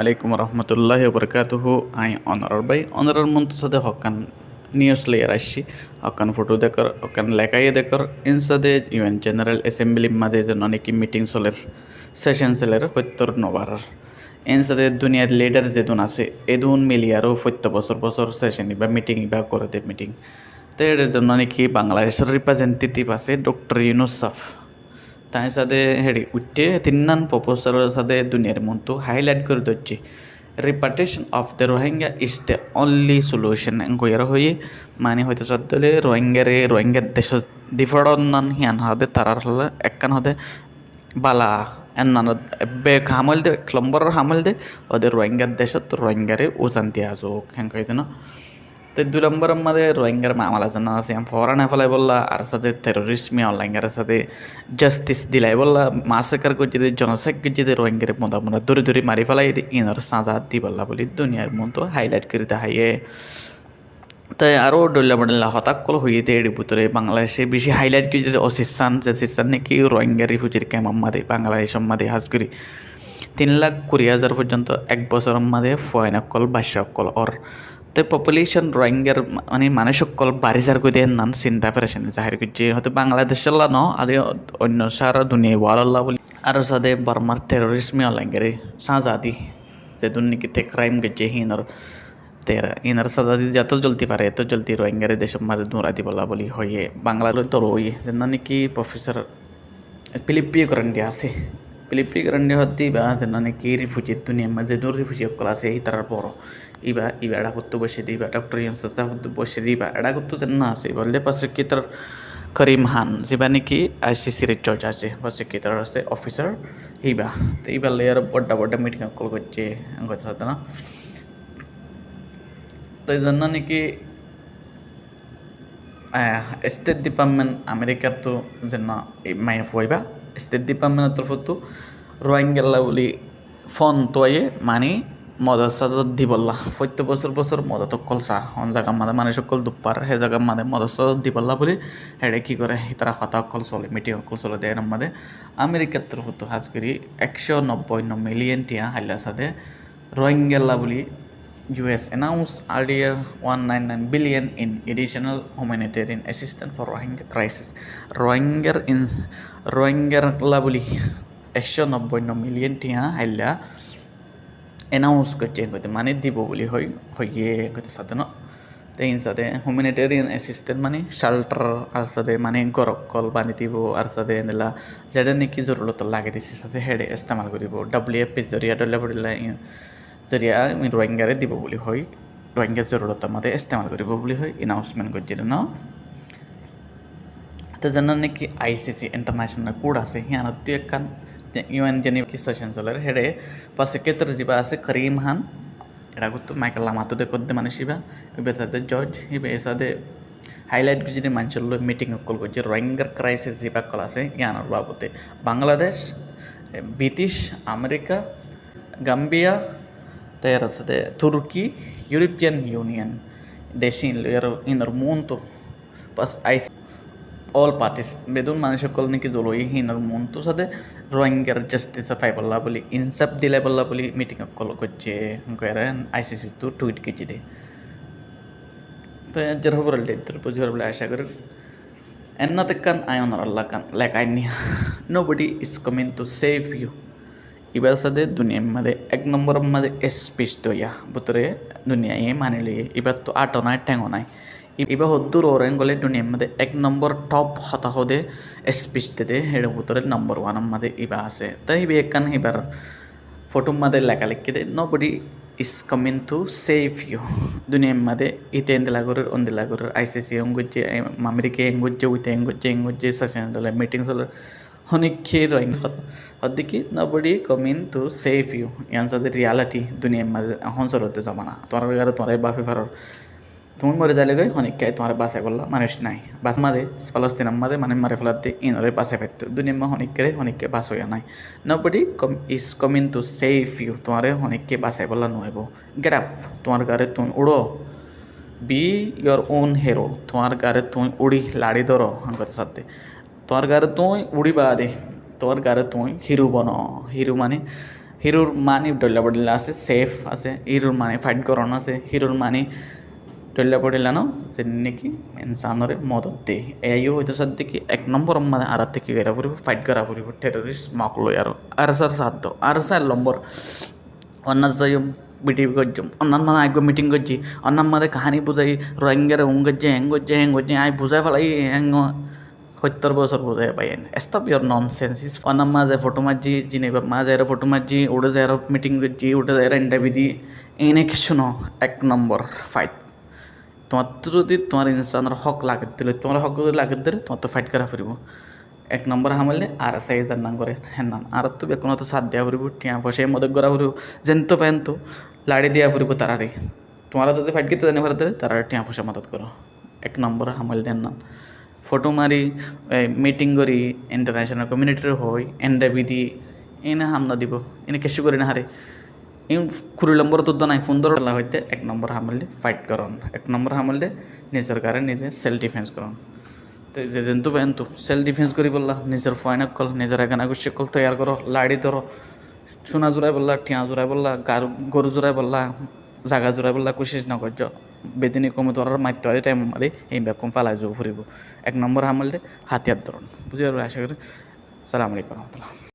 Alaikum warahmatullahi wabarakatuh. I honor by honor muntasade hokkan news layer ashi hokkan photo dekar hokkan lekai dekar insade UN General Assembly made jononeki meeting soler session soler hoittor novar insade দুনিয়ার leader যেদুন আছে এদুন মিলিয়ারও প্রত্য বছর session বা meeting বা করতে meeting তো এর জন্য নাকি বাংলাদেশের রিপ্রেজেন্টেটিভ আছে ডক্টর ইউনুসাফ তাই সাথে হেডি উঠে তিন্নান প্রপোজালের সাথে দুনিয়ার মতো হাইলাইট করে দিচ্ছে repatriation of the Rohingya is the only solution এঙ্কয়ার হয়ে মানে হয়তো সদ্যলে রোহিঙ্গার দেশ ডিফারন হিয়ান হদে তারার হলে একখান হদে বালা এন্নান বে হামল দে ক্লম্বর হামল দে ওদের রোহিঙ্গার দেশত রোহিঙ্গারে উজান দিয়া যোগ হেঙ্ক হইতে না তো 2 নম্বর আমাদের রোহিঙ্গার মামলা জানা আছে ফরান ফেলাই বললা আর সাথে টেরোরিস্টমি অনলাইনের সাথে জাস্টিস দিলাই বললা মাসেকার করছে জনসেক করছে রোহিঙ্গারে মোটা দূরে মারি ফেলাই ইনর সাজা দি বললা বলি দুনিয়ার মতো হাইলাইট করিতে হাইয়ে তাই আরও ডল্লা হতাকল হইতে এর ভিতরে বাংলাদেশে বেশি হাইলাইট করে অশিস্তান যে শিস্তান নাকি রোহিঙ্গা রিফিউজির ক্যাম্প আমাদের বাংলাদেশ আমাদের হাজগুড়ি 3,20,000 পর্যন্ত এক বছর আমাদের ফয়নাকল বাস্যকল ওর তো পপুলেশন রোহিঙ্গার মানে মানুষকল বাড়ি করে দেন নান চিন্তা পেরেছেন জাহির করছে হয়তো বাংলাদেশের ন আর অন্য সারা দুনিয়া ওয়াল্লাহ বলি আর সাথে বর্মার টেরোরিস্টমি অনলাইনগারে সাজাদি যে দুর্নীতি তে ক্রাইম গেছে হিনর তেরা ইনার সাজাদি যত জলদি পারে এত জলদি রোহিঙ্গারে দেশের মাঝে দৌড়া দিবলা বলি হয়ে বাংলার তো রই যে নাকি প্রফেসর পিলিপি গ্রান্ডি আছে পিলিপি গ্রান্ডি হতে বা যে নাকি রিফিউজির দুনিয়ার মাঝে দূর রিফিউজি অকল আছে এই তার বড় ইবা এডা করতে বসে দিবা ডক্টর ইউনুসাফ বসে দিবা এডা করতে না আছে বললে পাশে কি তার করিম খান যেবা নাকি আইসিসির জজ আছে পাশে কি তার আছে অফিসার এইবা তো এইবার লেয়ার বড় মিটিং অকল করছে কথা সাথে না তো এই জন্য নাকি স্টেট ডিপার্টমেন্ট আমেরিকার তো যেন মাইয়া ফুয়াইবা স্টেট ডিপার্টমেন্টের তরফ তো রোহিঙ্গাল্লা বলি ফোন তোয়ে মানে মদত সাদত দি বললা প্রত্যেক বছর মদত কলসা হন জায়গা মাদে মানুষ সকল দুপার সে জায়গা মাদে মদত সাদত দি বললা বলে হেডে কি করে তারা হতা অকল চলে মিটিং অকল চলে দেয় মাদে আমেরিকার তরফ তো হাজ করি 190 মিলিয়ন টিয়া হাইলা সাদে রোহিঙ্গাল্লা বলি US announced earlier 199 billion in additional humanitarian assistance for Rohingya crisis. Rohingya labuli 190 million টিয়া হাইলা অ্যানাউন্স করছে মানে দিব বলি হইয়ে কইতে সাথে না তো ইন সাথে হিউম্যানিটেরিয়ান অ্যাসিস্ট্যান্ট মানে শাল্টার আর সাথে মানে গরকল বানি দিব আর সাথে এনেলা যেটা নাকি জরুরত লাগে দিছে সাথে হেডে ইস্তেমাল করিব WFP জরিয়া ডলাবড়িলা জরিয়া রোহিঙ্গারে দিব বলি হয় রোহিঙ্গা জরুরত আমাদের ইস্তেমাল করিব বলি হয় অ্যানাউন্সমেন্ট করছিল না তো জানার নাকি ICC ইন্টারন্যাশনাল কোড আছে হিয়ানত তুই একখান UN জেনেভা সেশন চলে হেডে পাশে কেতর যা আছে করিম খান এটা করতো মাইকেল লামাতো দে করতে মানুষ ইবা ইবে তাদের জজ ইবে এসাদে হাইলাইট যদি মানুষের মিটিং কল করছে রোহিঙ্গার ক্রাইসিস যা কল আছে ইয়ানোর বাবদে বাংলাদেশ ব্রিটিশ আমেরিকা গাম্বিয়া তার সাথে তুর্কি ইউরোপিয়ান ইউনিয়ন দেশিন ইনর মুন্তো পাস all parties বেদুন মানুষ সকল নাকি জলই হিনর মন তো সাথে রোহিঙ্গার জাস্টিস ফাই বললা বলি ইনসাফ দিলে বললা বলি মিটিং কল করছে ICC তো টুইট কেছি দে তো যার খবর তোর বুঝবার বলে আশা করি এন্নাতে কান আয়নার আল্লাহ কান লাইক আই নি nobody is coming to save you এবার সাথে দুনিয়ার মধ্যে এক নম্বর মধ্যে স্পিচ দইয়া বুতরে দুনিয়ায় মানে লিয়ে এবার তো আটো নাই ট্যাঙ্গো নাই এবার হদ্দুর ওরেন গলে দুনিয়ার মধ্যে এক নম্বর টপ হতা হদে স্পিচ দিতে হেড ভিতরে নম্বর 1 মধ্যে ইবা আছে তাই ইবে একখান এবার ফটোর মধ্যে লেখা লিখে দে nobody is coming to save you দুনিয়ার মধ্যে ইতে এন্দিলাগরের অন্দিলাগরের ICC এঙ্গুজে আমেরিকা এঙ্গুজে সেশন দলে মিটিং চলে অনেকে রোহিঙ্গা হদ্দিকি nobody coming to save you ইয়ান সাথে রিয়ালিটি দুনিয়ার মধ্যে হনসর হতে জমানা তোমার গারে তোমার বাফি ফারর তুমি মরে যাইলে গই অনেকটাই তোমার বাসায় করলা মানুষ নাই বাস মাদে ফলস্তিনের মাদে মানে মারে ফেলাতে ইনরে বাসায় ফেরত দুনিয়ার মা অনেককে বাস হইয়া নাই nobody is coming to save you তোমার অনেককে বাসায় বললা নইব গেট আপ তোমার গারে তুমি উড়ো বি ইয়োর ওন হিরো তোমার গারে তুমি উড়ি লাড়ি ধরো হাঙ্গত সাথে তোমার গারে তুমি উড়িবা দে তোমার গারে তুমি হিরো বনো হিরো মানে হিরোর মানি ডল্লা পড়িলা আছে সেফ আছে, হিরোর মানি ফাইট করন আছে, হিরোর মানি ডল্লা পড়িলা ন যে নাকি ইনসানরে মদত দেই এও হইতে সাথে কি 1 নম্বর মানে আর থেকে গেরা ফুরিব ফাইট করা ফুরিব টেররিস্ট মক লই আর সার সাধ্য আর সার নম্বর অন্যার যাই বিটিভি করছম অন্যান্য মানে আগে মিটিং করছি অন্যান্য মানে কাহানি বুঝাই রোহিঙ্গারে গজ্জে হ্যাং গজ্জে আই বুঝাই ফেলাই হ্যাং 70 বছর বুঝাই পাইন স্টপ ইয়োর নন সেন্স ইস অন্যার মাঝে ফটো মারছি জিনেবা মাঝে ফটো মারছি উড়ে যায় মিটিং করছি উঠে যায় ইন্টারভিউ দি এনে কিছু ন 1 নম্বর ফাইট তোমার তো যদি তোমার ইনসানের হক লাগে দিলে তোমার হক যদি লাগে দিলে তোমার তো ফাইট করা ফুরিব 1 নম্বর হামলে আর সাইজার নাম করে হ্যাঁ নাম আর তো বেকোনো তো সাথ দেওয়া ফুরিব টিয়া পয়সায় মদত করা ফুরিব যেন তো লাড়ি দেওয়া ফুরিব তারারে তোমারা যদি ফাইট করতে জানি ভারতে তারা টিয়া পয়সা মদত করো 1 নম্বর হামল দেন না ফটো মারি মিটিং করি ইন্টারন্যাশনাল কমিউনিটির হই এন্ডাবি দি এনে হামলা দিব এনে কেসু করি না হারে এই 20 নম্বর তো নাই 15 হইতে 1 নম্বর হামলে ফাইট করন 1 নম্বর হামলে নিজের কারে নিজে সেলফ ডিফেন্স করন তো যে যেন্তু বেন্তু সেলফ ডিফেন্স করি বললা নিজের ফয়নাক কল নিজের এখানে গুছি কল তৈয়ার করো লাড়ি ধরো সোনা জোড়াই বললা ঠিয়া জোড়াই বললা গরু জোড়াই বললা জাগা জোড়াই বললা কোশিশ না করছ বেদিনী কমে তোর মারতে হয় টাইম মারে এই ব্যাকম ফালাই যাবো ফুরিব 1 নম্বর হামলে হাতিয়ার ধরন বুঝে আশা করি সালাম আলাইকুম রহমতুল্লাহ।